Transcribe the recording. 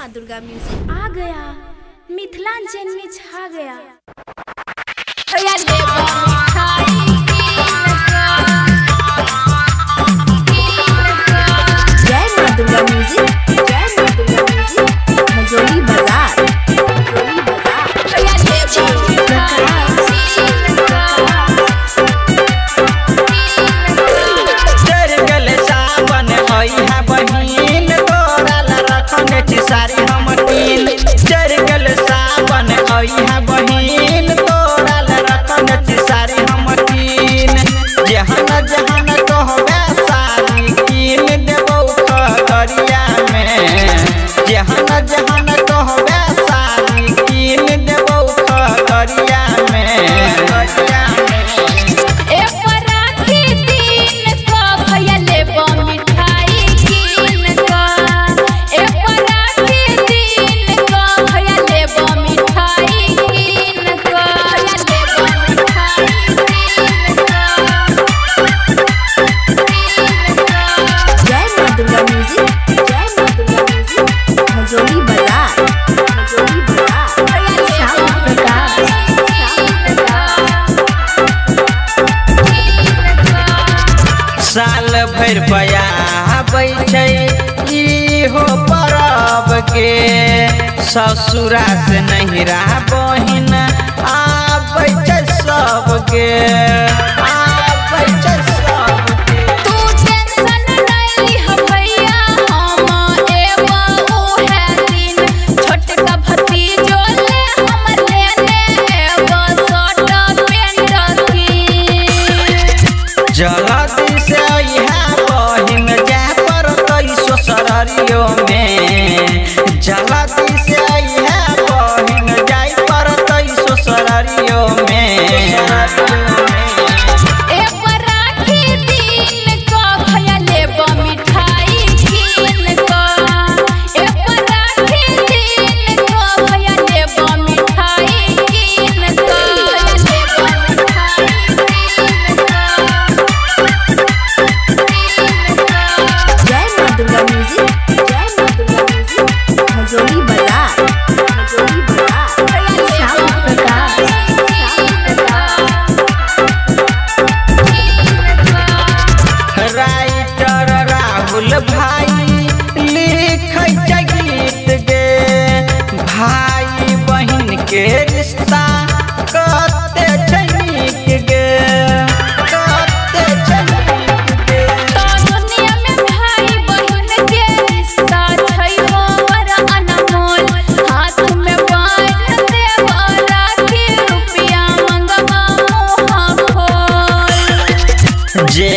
माँ दुर्गा म्यूजिक आ गया, मिथिलांचल में छा गया। जय माँ दुर्गा म्यूजिक, जय माँ दुर्गा म्यूजिक, हजोली बाजार, हजोली बाजार। चरगल सावन है बहिन तोरा ला रखने छी सारी हम कीन। चरगल सावन है बहिन तोरा ला रखने छी सारी हम कीन। जहन जहन कहबे सारी कीन देबौ खगड़िया में। जहन जहन कहबे सारी कीन देबौ खगड़िया में। साल भर बया बैठे इहो परब के। ससुरा से नहिरा बहिन आबै छै सबके। जल्दी से यहाँ बहिन जाए पड़तै ससुरारियो में। जल्दी से यहाँ बहिन जाए पड़तै ससुरारियो में। राइटर राहुल भाई लिखै छै गीत गे। भाई बहिन के रिश्ता कते छै नीक गे, कते छै नीक गे। दुनिया में भाई बहिन के रिश्ता छै हमर अनमोल। हाथ में बांध देब राखी, रुपया मंगवा मुँह खोल। जे